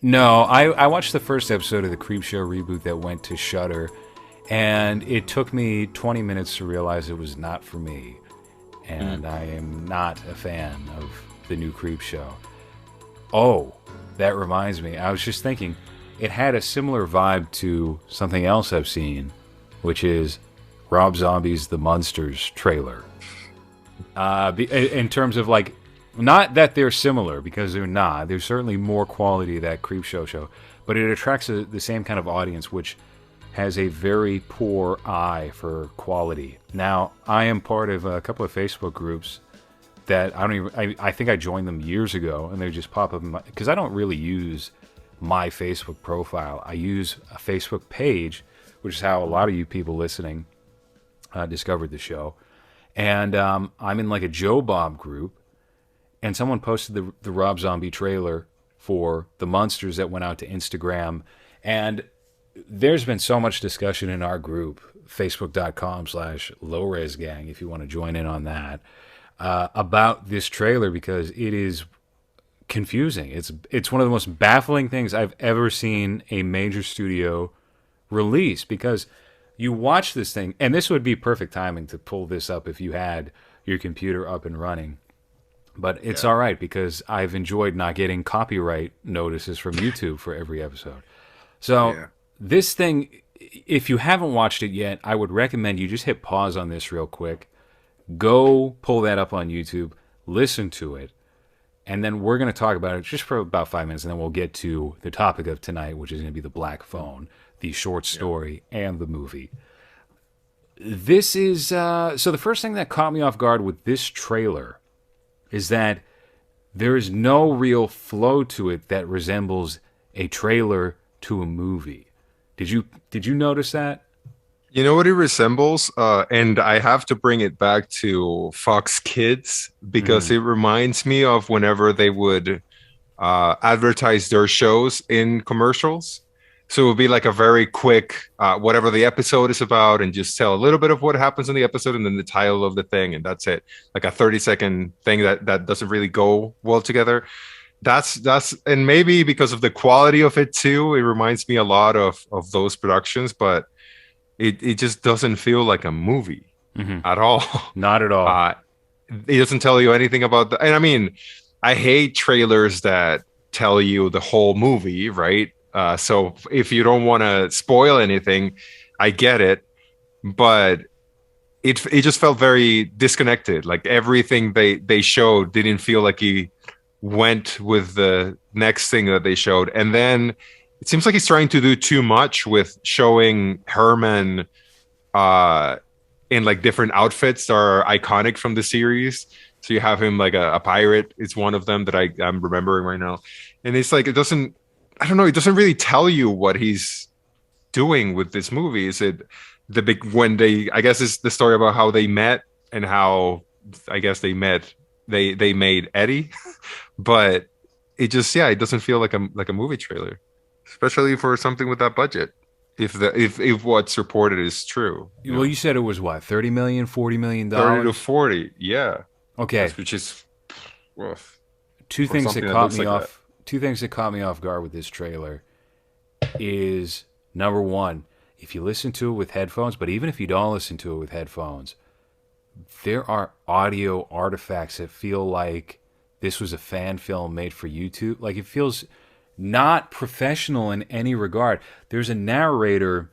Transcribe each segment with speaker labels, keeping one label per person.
Speaker 1: No, I watched the first episode of the Creepshow reboot that went to Shudder, and it took me 20 minutes to realize it was not for me.
Speaker 2: Mm.
Speaker 1: And I am not a fan of the new Creepshow. Oh, that reminds me. I was just thinking, it had a similar vibe to something else I've seen, which is Rob Zombie's The Munsters trailer. In terms of like, not that they're similar because they're not. There's certainly more quality to that Creepshow show, but it attracts the same kind of audience, which has a very poor eye for quality. Now, I am part of a couple of Facebook groups that I don't even. I think I joined them years ago, and they just pop up because I don't really use my Facebook profile. I use a Facebook page, which is how a lot of you people listening discovered the show. And I'm in like a Joe Bob group, and someone posted the Rob Zombie trailer for the Munsters that went out to Instagram. And there's been so much discussion in our group, facebook.com/LowRes gang, if you want to join in on that, about this trailer because it is confusing. It's one of the most baffling things I've ever seen a major studio release because you watch this thing, and this would be perfect timing to pull this up if you had your computer up and running. But it's all right because I've enjoyed not getting copyright notices from YouTube for every episode. So
Speaker 2: Yeah.
Speaker 1: this thing, if you haven't watched it yet, I would recommend you just hit pause on this real quick. Go pull that up on YouTube, listen to it, and then we're going to talk about it just for about 5 minutes, and then we'll get to the topic of tonight, which is going to be the Black Phone, the short story, and the movie. This is so the first thing that caught me off guard with this trailer is that there is no real flow to it that resembles a trailer to a movie. Did you notice that?
Speaker 2: You know what it resembles? And I have to bring it back to Fox Kids because it reminds me of whenever they would advertise their shows in commercials. So it would be like a very quick, whatever the episode is about, and just tell a little bit of what happens in the episode and then the title of the thing, and that's it. Like a 30-second thing that doesn't really go well together. That's and maybe because of the quality of it too, it reminds me a lot of those productions, but it just doesn't feel like a movie at all.
Speaker 1: Not at all.
Speaker 2: It doesn't tell you anything about the, and I mean, I hate trailers that tell you the whole movie, right? So if you don't want to spoil anything, I get it, but it just felt very disconnected. Like everything they showed didn't feel like he went with the next thing that they showed, and then it seems like he's trying to do too much with showing Herman in like different outfits that are iconic from the series. So you have him like a pirate. It's one of them that I'm remembering right now. And it's like, it doesn't, I don't know, it doesn't really tell you what he's doing with this movie. Is it the big, when they, I guess it's the story about how they met and how, I guess they made Eddie, but it just, yeah, it doesn't feel like a movie trailer, especially for something with that budget. If what's reported is true.
Speaker 1: Well, you said it was what, 30 million, 40 million
Speaker 2: 30 to
Speaker 1: dollars?
Speaker 2: 40, yeah.
Speaker 1: Okay.
Speaker 2: Which is rough.
Speaker 1: Two
Speaker 2: For
Speaker 1: things that
Speaker 2: something that
Speaker 1: caught
Speaker 2: looks
Speaker 1: me
Speaker 2: like
Speaker 1: off. Two things that caught me off guard with this trailer is number one, if you listen to it with headphones, but even if you don't listen to it with headphones, there are audio artifacts that feel like this was a fan film made for YouTube. Like it feels not professional in any regard. There's a narrator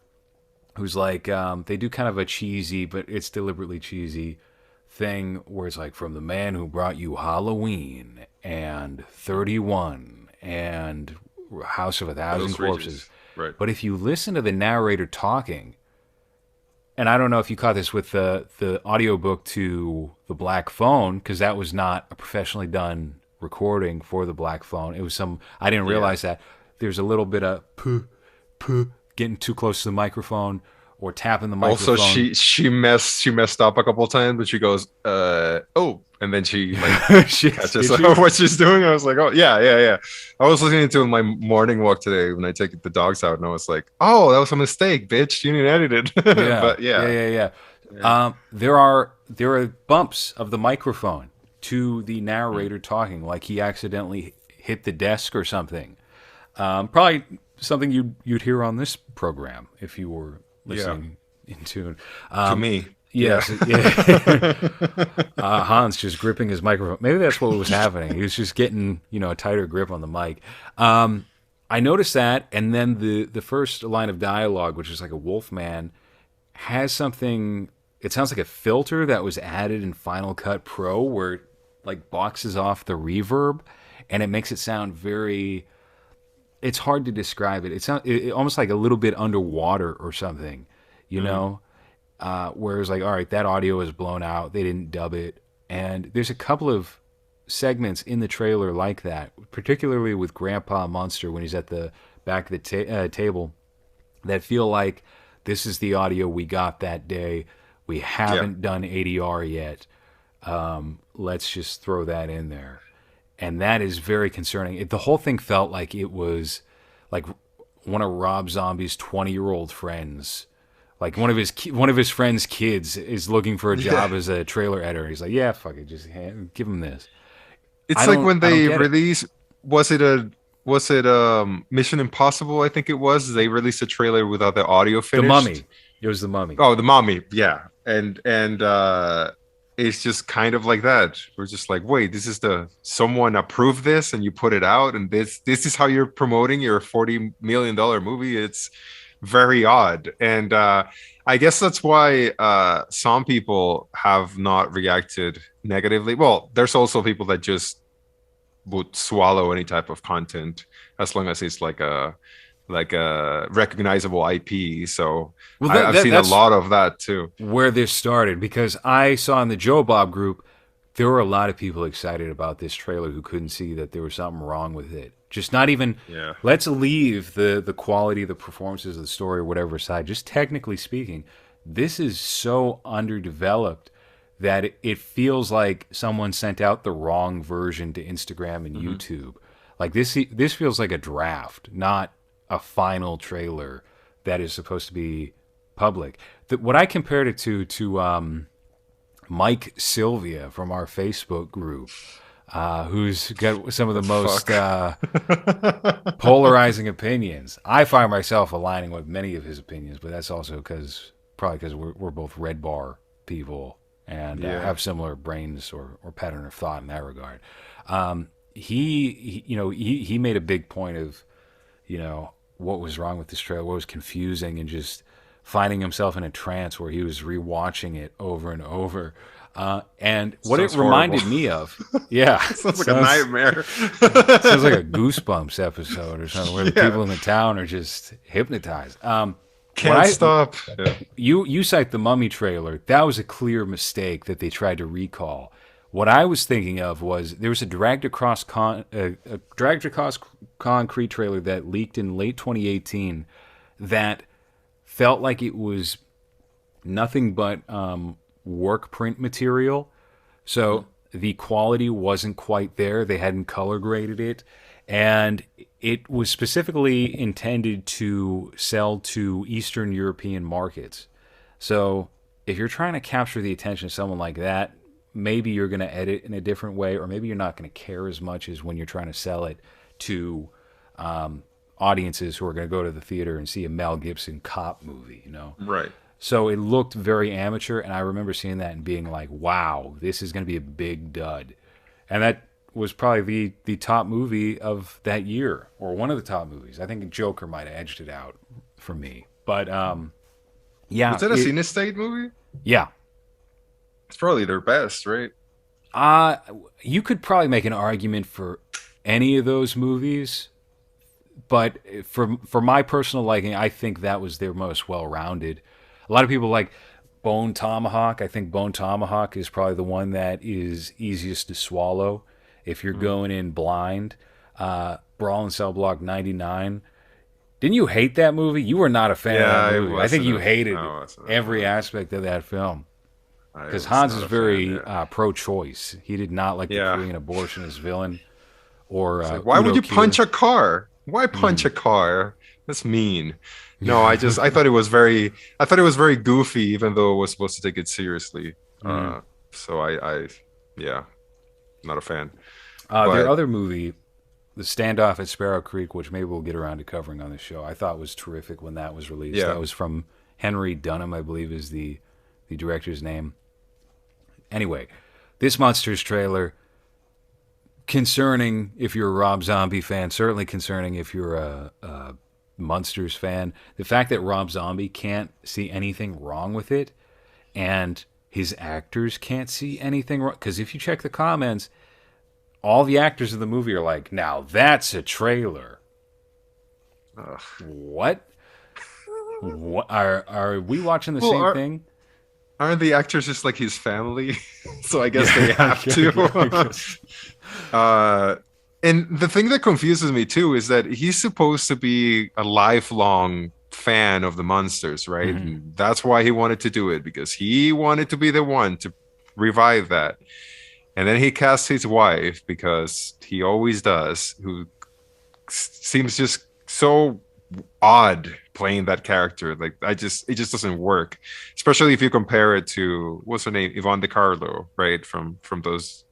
Speaker 1: who's like, they do kind of a cheesy, but it's deliberately cheesy thing where it's like, from the man who brought you Halloween and 31 and House of a Thousand
Speaker 2: Those
Speaker 1: Corpses.
Speaker 2: regions. Right.
Speaker 1: But if you listen to the narrator talking, and I don't know if you caught this with the audiobook to The Black Phone, because that was not a professionally done recording for The Black Phone. It was I didn't realize that. There's a little bit of puh, getting too close to the microphone or tapping the microphone.
Speaker 2: Also, she messed up a couple of times, but she goes, oh, and then she like catches what she's doing. I was like, oh yeah. I was listening to my morning walk today when I take the dogs out, and I was like, oh, that was a mistake, bitch. You didn't edit it.
Speaker 1: Yeah,
Speaker 2: but
Speaker 1: yeah. There are bumps of the microphone to the narrator talking, like he accidentally hit the desk or something. Probably something you'd hear on this program if you were listening in tune.
Speaker 2: To me.
Speaker 1: Yes, yeah. Hans just gripping his microphone. Maybe that's what was happening. He was just getting, a tighter grip on the mic. I noticed that, and then the first line of dialogue, which is like a wolf man, has something. It sounds like a filter that was added in Final Cut Pro, where it like boxes off the reverb, and it makes it sound very. It's hard to describe it. It sounds almost like a little bit underwater or something, you know. Whereas like, all right, that audio is blown out. They didn't dub it, and there's a couple of segments in the trailer like that, particularly with Grandpa Munster when he's at the back of the table, that feel like this is the audio we got that day. We haven't done ADR yet. Let's just throw that in there. And that is very concerning. The whole thing felt like it was like one of Rob Zombie's 20-year-old friends. Like one of his friends' kids is looking for a job as a trailer editor. He's like, yeah, fuck it, just give him this.
Speaker 2: It's like when they released, was it Mission Impossible? I think it was. They released a trailer without the audio finished.
Speaker 1: The Mummy. It was The Mummy.
Speaker 2: Oh, The Mummy. Yeah, and it's just kind of like that. We're just like, wait, this is someone approved this, and you put it out, and this is how you're promoting your $40 million movie. It's very odd, and I guess that's why some people have not reacted negatively. Well, there's also people that just would swallow any type of content as long as it's like a recognizable IP. So I've seen a lot of that too.
Speaker 1: Where this started, because I saw in the Joe Bob group, there were a lot of people excited about this trailer who couldn't see that there was something wrong with it. Just not even, let's leave the quality, the performances of the story, or whatever aside. Just technically speaking, this is so underdeveloped that it feels like someone sent out the wrong version to Instagram and YouTube. Like this feels like a draft, not a final trailer that is supposed to be public. What I compared it to Mike Sylvia from our Facebook group, who's got some of the most polarizing opinions. I find myself aligning with many of his opinions, but that's also probably because we're both Red Bar people and have similar brains or pattern of thought in that regard. He made a big point of, what was wrong with this trailer, what was confusing, and just finding himself in a trance where he was rewatching it over and over. And what it reminded me of,
Speaker 2: sounds like a nightmare.
Speaker 1: Sounds like a Goosebumps episode or something where the people in the town are just hypnotized.
Speaker 2: Can't stop.
Speaker 1: You cite the Mummy trailer. That was a clear mistake that they tried to recall. What I was thinking of was there was a dragged across concrete trailer that leaked in late 2018 that felt like it was nothing but work print material. So the quality wasn't quite there. They hadn't color graded it. And it was specifically intended to sell to Eastern European markets. So if you're trying to capture the attention of someone like that, maybe you're going to edit in a different way, or maybe you're not going to care as much as when you're trying to sell it to audiences who are going to go to the theater and see a Mel Gibson cop movie,
Speaker 2: Right.
Speaker 1: So it looked very amateur, and I remember seeing that and being like, wow, this is going to be a big dud. And that was probably the top movie of that year, or one of the top movies. I think Joker might have edged it out for me. But, yeah.
Speaker 2: Was that a Cinestate movie?
Speaker 1: Yeah.
Speaker 2: It's probably their best, right?
Speaker 1: You could probably make an argument for any of those movies, but for my personal liking, I think that was their most well-rounded. A lot of people like Bone Tomahawk. I think Bone Tomahawk is probably the one that is easiest to swallow if you're going in blind. Brawl in Cell Block 99. Didn't you hate that movie? You were not a fan of that movie. I think you hated every aspect of that film. Because Hans is very pro-choice. He did not like the Korean abortionist villain. Or
Speaker 2: why would you punch a car? Why punch a car? That's mean. No, I thought it was very goofy, even though it was supposed to take it seriously. So I not a fan.
Speaker 1: Their other movie the standoff at Sparrow Creek, which maybe we'll get around to covering on the show, I thought was terrific when that was released.
Speaker 2: Yeah.
Speaker 1: That was from Henry Dunham, I believe is the director's name. Anyway, this Munsters trailer, concerning if you're a Rob Zombie fan, certainly concerning if you're a Munsters fan. The fact that Rob Zombie can't see anything wrong with it, and his actors can't see anything wrong. Because if you check the comments, all the actors of the movie are like, now that's a trailer.
Speaker 2: Ugh.
Speaker 1: What? What are we watching the same thing?
Speaker 2: Aren't the actors just like his family? So I guess they have to. And the thing that confuses me too is that he's supposed to be a lifelong fan of the Munsters, right?
Speaker 1: Mm-hmm.
Speaker 2: And that's why he wanted to do it, because he wanted to be the one to revive that. And then he casts his wife, because he always does, who seems just so odd playing that character. Like it just doesn't work, especially if you compare it to, what's her name, Yvonne DiCarlo, right, from those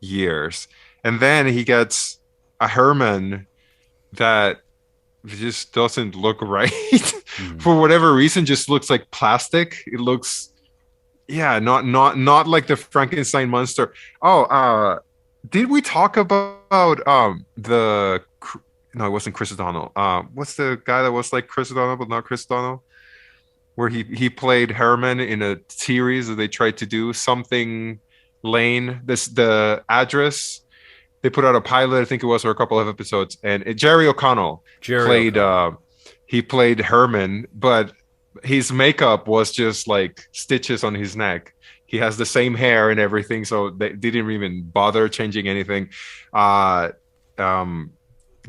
Speaker 2: years. And then he gets a Herman that just doesn't look right. For whatever reason, just looks like plastic. It looks, not like the Frankenstein monster. Did we talk about the, no, it wasn't Chris O'Donnell. What's the guy that was like Chris O'Donnell but not Chris O'Donnell, where he played Herman in a series that they tried to do, something Lane, the address. They put out a pilot, I think it was, or a couple of episodes, and Jerry O'Connell played Herman, but his makeup was just like stitches on his neck. He has the same hair and everything, so they didn't even bother changing anything.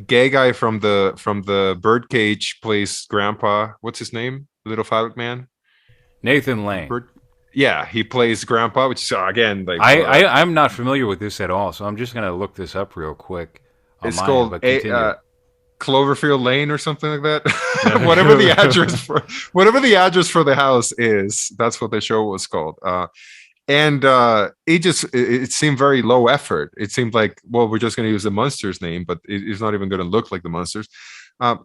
Speaker 2: Gay guy from the Birdcage plays Grandpa. What's his name? Little Fat Man.
Speaker 1: Nathan Lane.
Speaker 2: Yeah, he plays Grandpa, which is, again, like,
Speaker 1: I'm not familiar with this at all, so I'm just gonna look this up real quick.
Speaker 2: It's called Cloverfield Lane or something like that. whatever the address for the house is, that's what the show was called. It seemed very low effort. It seemed like, well, we're just going to use the Munsters name, but it's not even going to look like the Munsters. The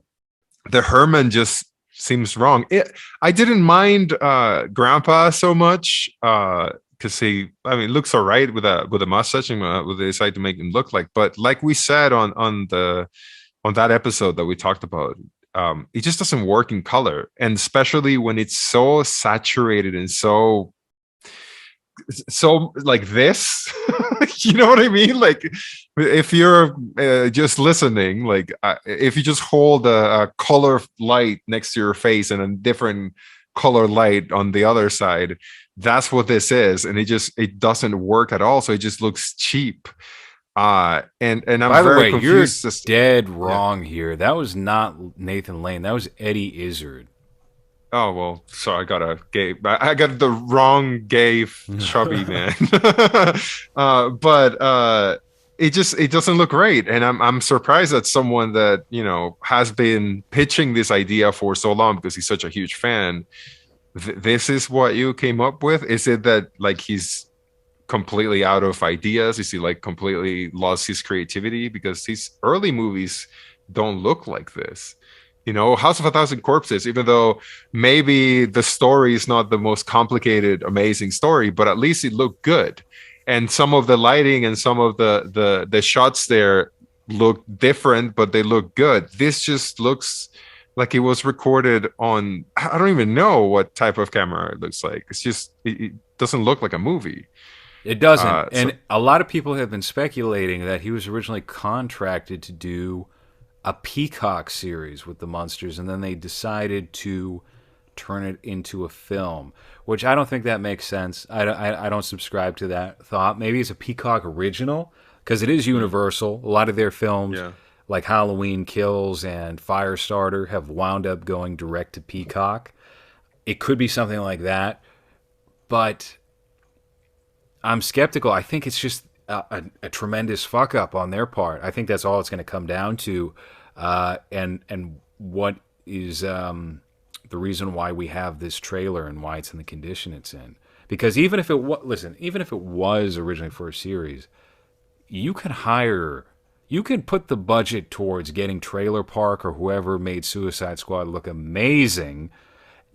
Speaker 2: Herman just seems wrong. I didn't mind Grandpa so much because he looks all right with a mustache, and they decide to make him look like. But like we said on that episode that we talked about, it just doesn't work in color, and especially when it's so saturated and so like this. You know what I mean? Like, if you're just listening, like if you just hold a color light next to your face and a different color light on the other side, that's what this is, and it doesn't work at all. So it just looks cheap. And I'm
Speaker 1: By the
Speaker 2: very
Speaker 1: way,
Speaker 2: confused.
Speaker 1: you're dead wrong here. That was not Nathan Lane. That was Eddie Izzard.
Speaker 2: Oh, well, so I got the wrong gay chubby man. But it doesn't look great, and I'm surprised that someone that, has been pitching this idea for so long, because he's such a huge fan, this is what you came up with. Is it that, like, he's completely out of ideas? Is he, like, completely lost his creativity? Because these early movies don't look like this. House of a Thousand Corpses, even though maybe the story is not the most complicated, amazing story, but at least it looked good. And some of the lighting and some of the shots there look different, but they look good. This just looks like it was recorded on, I don't even know what type of camera it looks like. It's just, it doesn't look like a movie.
Speaker 1: It doesn't. And a lot of people have been speculating that he was originally contracted to do a Peacock series with the Munsters, and then they decided to turn it into a film, which I don't think that makes sense. I don't subscribe to that thought. Maybe it's a Peacock original, because it is Universal. A lot of their films, like Halloween Kills and Firestarter, have wound up going direct to Peacock. It could be something like that, but I'm skeptical. I think it's just a tremendous fuck up on their part. I think that's all it's going to come down to. And what is the reason why we have this trailer and why it's in the condition it's in? Because even if it was originally for a series, you could hire You can put the budget towards getting Trailer Park or whoever made Suicide Squad look amazing,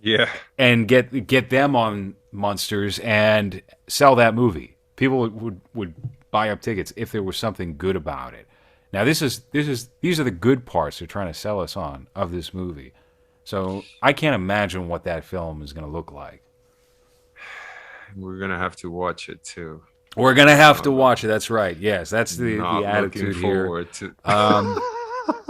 Speaker 2: Yeah.
Speaker 1: and get them on Munsters and sell that movie. People would buy up tickets if there was something good about it. Now these are the good parts they're trying to sell us on of this movie. So I can't imagine what that film is going to look like.
Speaker 2: We're gonna have to watch it too.
Speaker 1: We're going to have to watch it. That's right. Yes, that's the attitude here.
Speaker 2: Forward to.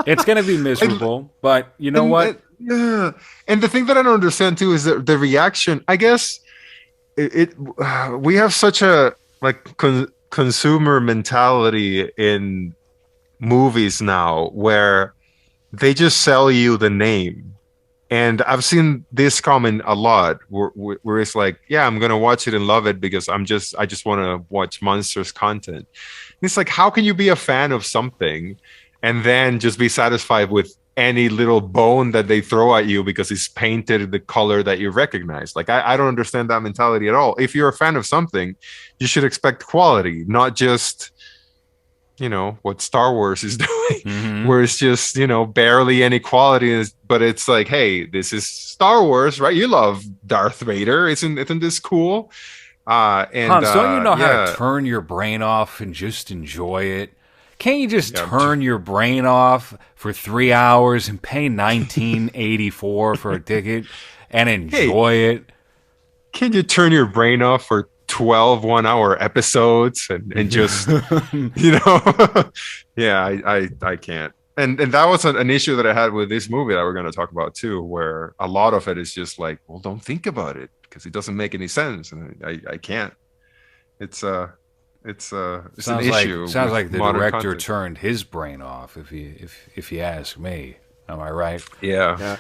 Speaker 1: It's going to be miserable, but you know what?
Speaker 2: Yeah, and the thing that I don't understand too is that the reaction. I guess we have such a like consumer mentality in movies now where they just sell you the name. And I've seen this comment a lot where it's like, yeah, I'm gonna watch it and love it because I just want to watch Munsters content. And it's like, how can you be a fan of something and then just be satisfied with any little bone that they throw at you because it's painted the color that you recognize? Like, I don't understand that mentality at all. If you're a fan of something, you should expect quality, not just what Star Wars is doing, where it's just barely any quality, but it's like, hey, this is Star Wars, right? You love Darth Vader, isn't this cool? And
Speaker 1: Hans, don't you know how to turn your brain off and just enjoy it? Can't you just turn your brain off for 3 hours and pay $19.84 for a ticket and enjoy it?
Speaker 2: Can you turn your brain off for 12 1-hour episodes and just yeah, I can't. And that was an issue that I had with this movie that we're going to talk about too, where a lot of it is just like, well, don't think about it because it doesn't make any sense, and I can't. It's an issue.
Speaker 1: Sounds like the director
Speaker 2: content.
Speaker 1: turned his brain off, if you ask me. Am I right?
Speaker 2: Yeah.